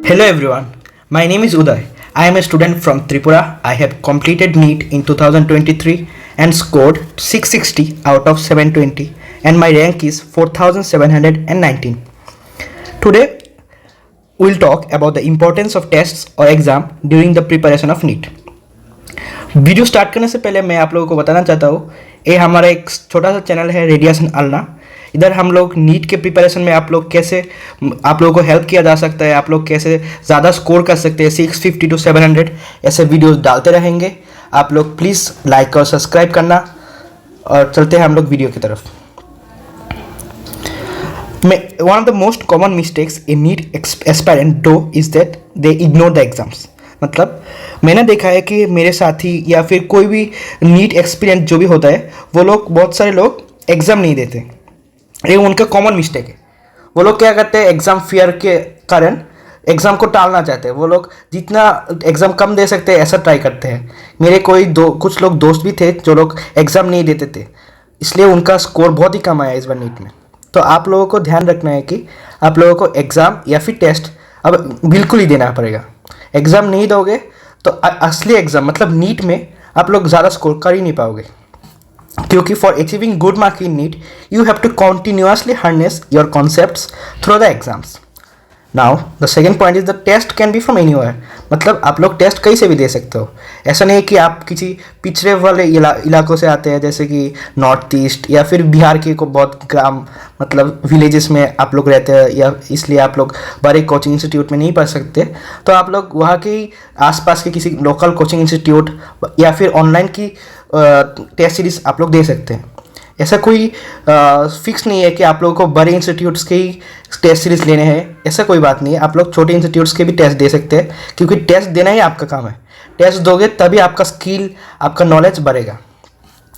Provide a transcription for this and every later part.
Hello everyone, my name is Uday. I am a student from Tripura. I have completed NEET in 2023 and scored 660 out of 720 and my rank is 4719. Today we'll talk about the importance of tests or exam during the preparation of NEET. Video start करने से पहले मैं आप लोगों को बताना चाहता हूँ, ये हमारा एक छोटा सा चैनल है रेडिएशन अलना। इधर हम लोग नीट के प्रिपरेशन में आप लोगों को हेल्प किया जा सकता है, आप लोग कैसे ज़्यादा स्कोर कर सकते हैं 650 to 700 ऐसे वीडियोस डालते रहेंगे। आप लोग प्लीज़ लाइक और सब्सक्राइब करना और चलते हैं हम लोग वीडियो की तरफ। One of the most common mistakes in NEET aspirant do is that they ignore the exams. मतलब मैंने देखा है कि मेरे साथी या फिर कोई भी नीट एक्सपीरियंस जो भी होता है वो लोग बहुत सारे लोग एग्ज़ाम नहीं देते। ये उनका कॉमन मिस्टेक है। वो लोग क्या करते हैं, एग्ज़ाम फियर के कारण एग्ज़ाम को टालना चाहते हैं। वो लोग जितना एग्ज़ाम कम दे सकते हैं ऐसा ट्राई करते हैं। मेरे कुछ लोग दोस्त भी थे जो लोग एग्ज़ाम नहीं देते थे, इसलिए उनका स्कोर बहुत ही कम आया इस बार नीट में। तो आप लोगों को ध्यान रखना है कि आप लोगों को एग्ज़ाम या फिर टेस्ट अब बिल्कुल ही देना पड़ेगा। एग्ज़ाम नहीं दोगे तो असली एग्ज़ाम मतलब नीट में आप लोग ज़्यादा स्कोर कर ही नहीं पाओगे, क्योंकि for achieving good mark in NEET you have to continuously harness your concepts through the exams. Now the second point is the test can be from anywhere. मतलब आप लोग टेस्ट कहीं से भी दे सकते हो। ऐसा नहीं है कि आप किसी पिछड़े वाले इलाकों से आते हैं, जैसे कि नॉर्थ ईस्ट या फिर बिहार के को बहुत ग्राम मतलब विलेजेस में आप लोग रहते हैं, या इसलिए आप लोग बड़े कोचिंग इंस्टीट्यूट में नहीं पढ़ सकते। तो आप लोग वहाँ के आसपास के किसी लोकल कोचिंग इंस्टीट्यूट या फिर ऑनलाइन की टेस्ट सीरीज आप लोग दे सकते हैं। ऐसा कोई फिक्स नहीं है कि आप लोगों को बड़े इंस्टीट्यूट्स के ही टेस्ट सीरीज लेने हैं, ऐसा कोई बात नहीं है। आप लोग छोटे इंस्टीट्यूट्स के भी टेस्ट दे सकते हैं, क्योंकि टेस्ट देना ही आपका काम है। टेस्ट दोगे तभी आपका स्किल, आपका नॉलेज बढ़ेगा।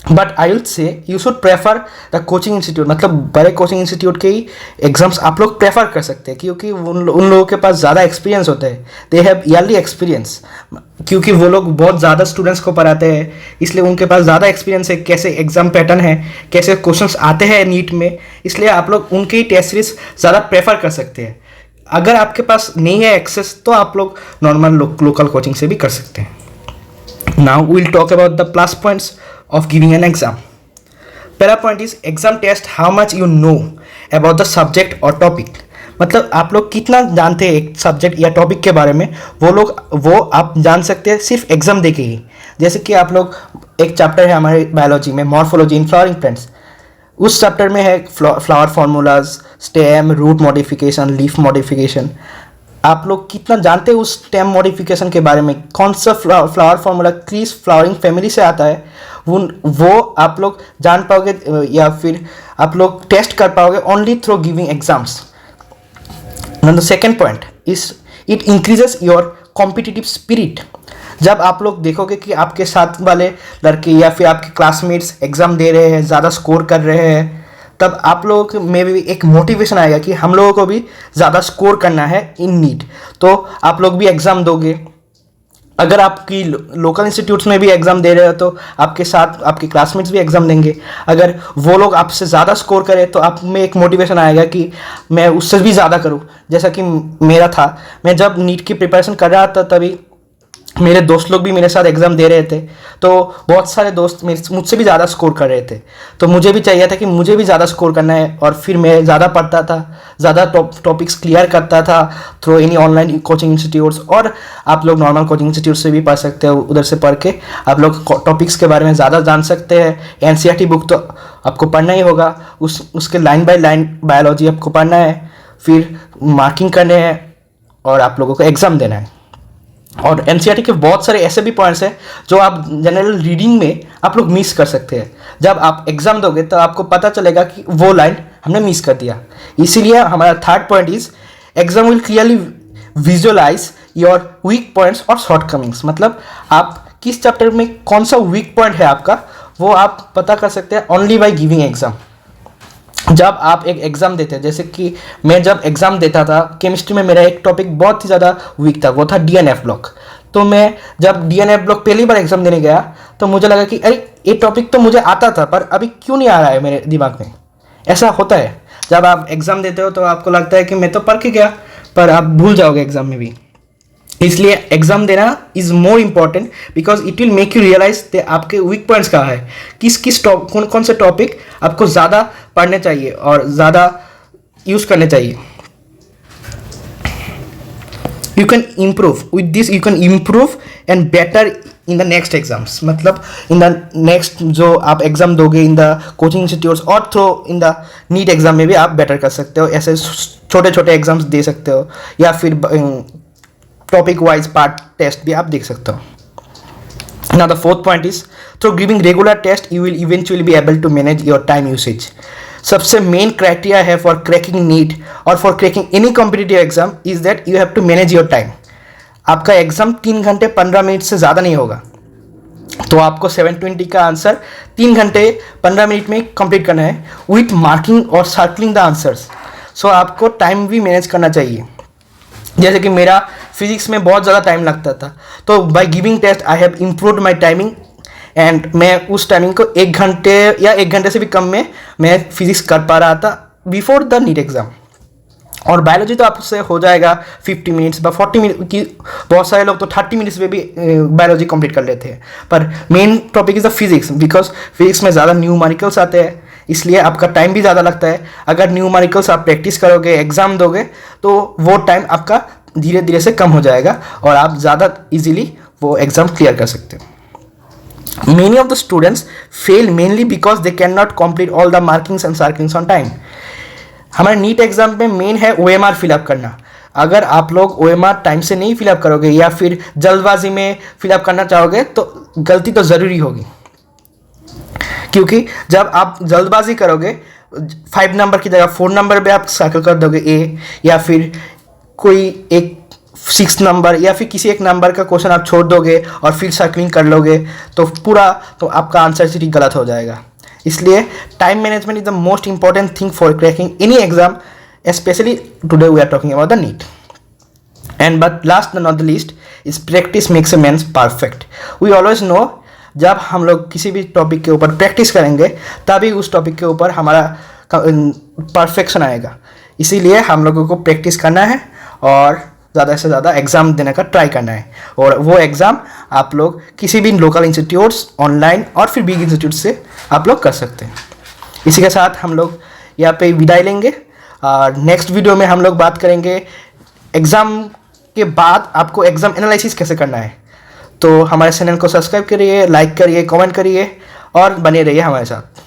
But I will say you should prefer the coaching institute. मतलब बड़े कोचिंग इंस्टीट्यूट के ही एग्जाम्स आप लोग प्रेफर कर सकते हैं, क्योंकि उन लोगों के पास ज़्यादा एक्सपीरियंस होता है। दे हैव ईयरली एक्सपीरियंस, क्योंकि वो लोग बहुत ज़्यादा स्टूडेंट्स को पढ़ाते हैं, इसलिए उनके पास ज़्यादा एक्सपीरियंस है, कैसे एग्जाम पैटर्न है, कैसे क्वेश्चंस आते हैं नीट में। इसलिए आप लोग उनके ही टेस्ट सीरीज ज़्यादा प्रेफर कर सकते हैं। अगर आपके पास नहीं है एक्सेस तो आप लोग नॉर्मल लोकल कोचिंग से भी कर सकते हैं। Now we'll talk about the plus points of giving an exam. पहला point is exam test how much you know about the subject or topic. मतलब आप लोग कितना जानते हैं एक सब्जेक्ट या टॉपिक के बारे में, वो आप जान सकते हैं सिर्फ एग्जाम दे के ही। जैसे कि आप लोग एक चैप्टर है हमारे बायोलॉजी में, मॉर्फोलॉजी इन फ्लावरिंग प्लांट्स। उस चैप्टर में है flower formulas, stem, root modification, leaf modification. आप लोग कितना जानते हैं उस स्टेम मॉडिफिकेशन के बारे में, कौन सा फ्लावर फार्मूला किस फ्लावरिंग फैमिली से आता है, वो आप लोग जान पाओगे या फिर आप लोग टेस्ट कर पाओगे only through giving exams. The second point is it increases your competitive spirit. जब आप लोग देखोगे कि आपके साथ वाले लड़के या फिर आपके क्लासमेट्स एग्ज़ाम दे रहे हैं, ज़्यादा स्कोर कर रहे हैं, तब आप लोग में भी एक मोटिवेशन आएगा कि हम लोगों को भी ज़्यादा स्कोर करना है इन नीट। तो आप लोग भी एग्ज़ाम दोगे। अगर आपकी लोकल इंस्टीट्यूट्स में भी एग्ज़ाम दे रहे हो तो आपके साथ आपके क्लासमेट्स भी एग्ज़ाम देंगे। अगर वो लोग आपसे ज़्यादा स्कोर करें तो आप में एक मोटिवेशन आएगा कि मैं उससे भी ज़्यादा करूँ। जैसा कि मेरा था, मैं जब नीट की प्रिपरेशन कर रहा था तभी मेरे दोस्त लोग भी मेरे साथ एग्ज़ाम दे रहे थे, तो बहुत सारे दोस्त मुझसे भी ज़्यादा स्कोर कर रहे थे। तो मुझे भी चाहिए था कि मुझे भी ज़्यादा स्कोर करना है, और फिर मैं ज़्यादा पढ़ता था, ज़्यादा टॉपिक्स क्लियर करता था through any online coaching institutes. और आप लोग नॉर्मल कोचिंग इंस्टीट्यूट से भी पढ़ सकते हो, उधर से पढ़ के आप लोग टॉपिक्स के बारे में ज़्यादा जान सकते हैं। एनसीईआरटी बुक तो आपको पढ़ना ही होगा, उसके लाइन बाय लाइन बायोलॉजी आपको पढ़ना है, फिर मार्किंग करने हैं और आप लोगों को एग्ज़ाम देना है। और एनसीईआरटी के बहुत सारे ऐसे भी पॉइंट्स हैं जो आप जनरल रीडिंग में आप लोग मिस कर सकते हैं। जब आप एग्जाम दोगे तो आपको पता चलेगा कि वो लाइन हमने मिस कर दिया। इसीलिए हमारा third point is exam will clearly visualize your weak points और शॉर्टकमिंग्स। मतलब आप किस चैप्टर में कौन सा वीक पॉइंट है आपका, वो आप पता कर सकते हैं ओनली बाय गिविंग एग्जाम। जब आप एक एग्ज़ाम देते हैं, जैसे कि मैं जब एग्ज़ाम देता था केमिस्ट्री में, मेरा एक टॉपिक बहुत ही ज़्यादा वीक था, वो था डीएनएफ ब्लॉक। तो मैं जब डीएनएफ ब्लॉक पहली बार एग्ज़ाम देने गया तो मुझे लगा कि अरे ये टॉपिक तो मुझे आता था पर अभी क्यों नहीं आ रहा है मेरे दिमाग में। ऐसा होता है जब आप एग्ज़ाम देते हो तो आपको लगता है कि मैं तो पढ़ के गया, पर आप भूल जाओगे एग्जाम में भी। इसलिए एग्जाम देना is more important because it will make you realize आपके वीक पॉइंट्स कहाँ है, किस कौन कौन से टॉपिक आपको ज़्यादा पढ़ने चाहिए और ज़्यादा यूज़ करने चाहिए। You can improve with this, you can improve and better in the next exams. मतलब इन द नेक्स्ट जो आप एग्जाम दोगे इन द कोचिंग इंस्टीट्यूट्स और through in the NEET exam में भी आप बेटर कर सकते हो। ऐसे छोटे छोटे एग्जाम्स दे सकते हो या फिर टॉपिक वाइज पार्ट टेस्ट भी आप देख सकते हो। Now the fourth point is through giving regular test you will eventually be able to manage your time usage. सबसे मेन क्राइटेरिया है फॉर क्रैकिंग नीट और for cracking any competitive exam is that you have to manage your time. आपका exam 3 घंटे 15 minute से ज़्यादा नहीं होगा, तो आपको 720 का आंसर 3 घंटे 15 मिनट में कंप्लीट करना है विथ मार्किंग और सर्कलिंग द आंसर्स। सो आपको टाइम भी मैनेज करना चाहिए। जैसे कि मेरा फिजिक्स में बहुत ज़्यादा टाइम लगता था, तो by giving test I have improved my timing and मैं उस टाइमिंग को 1 घंटे या 1 घंटे से भी कम में मैं फिजिक्स कर पा रहा था बिफोर द नीट एग्ज़ाम। और बायोलॉजी तो आपसे हो जाएगा 50 मिनट्स या 40 मिनट की, बहुत सारे लोग तो 30 मिनट्स में भी बायोलॉजी कंप्लीट कर लेते हैं। पर main topic is the physics because physics में ज़्यादा न्यूमेरिकल्स आते हैं, इसलिए आपका टाइम भी ज़्यादा लगता है। अगर न्यूमेरिकल्स आप प्रैक्टिस करोगे, एग्जाम दोगे, तो वो टाइम आपका धीरे धीरे से कम हो जाएगा और आप ज़्यादा इजीली वो एग्ज़ाम क्लियर कर सकते हो। Many of the students fail mainly because they cannot complete all the markings and circlings on time. हमारे नीट एग्जाम में मेन है OMR फिलअप करना। अगर आप लोग OMR टाइम से नहीं फिलअप करोगे या फिर जल्दबाजी में फिलअप करना चाहोगे तो गलती तो ज़रूरी होगी, क्योंकि जब आप जल्दबाजी करोगे 5 नंबर की जगह 4 नंबर पे आप सर्कल कर दोगे ए, या फिर कोई एक 6 नंबर या फिर किसी एक नंबर का क्वेश्चन आप छोड़ दोगे और फिर सर्कलिंग कर लोगे तो तो आपका आंसर सीट गलत हो जाएगा। इसलिए time management is the most important thing for cracking any exam, especially today we are talking about the NEET. And but last but not the least is practice makes a man perfect. We always know जब हम लोग किसी भी topic के ऊपर practice करेंगे तभी उस टॉपिक के ऊपर हमारा परफेक्शन आएगा। इसीलिए हम लोगों को प्रैक्टिस करना है और ज़्यादा से ज़्यादा एग्ज़ाम देने का ट्राई करना है, और वो एग्ज़ाम आप लोग किसी भी लोकल इंस्टीट्यूट्स, ऑनलाइन और फिर बिग इंस्टीट्यूट से आप लोग कर सकते हैं। इसी के साथ हम लोग यहाँ पे विदाई लेंगे और नेक्स्ट वीडियो में हम लोग बात करेंगे एग्ज़ाम के बाद आपको एग्ज़ाम एनालिसिस कैसे करना है। तो हमारे चैनल को सब्सक्राइब करिए, लाइक करिए, कमेंट करिए और बने रहिए हमारे साथ।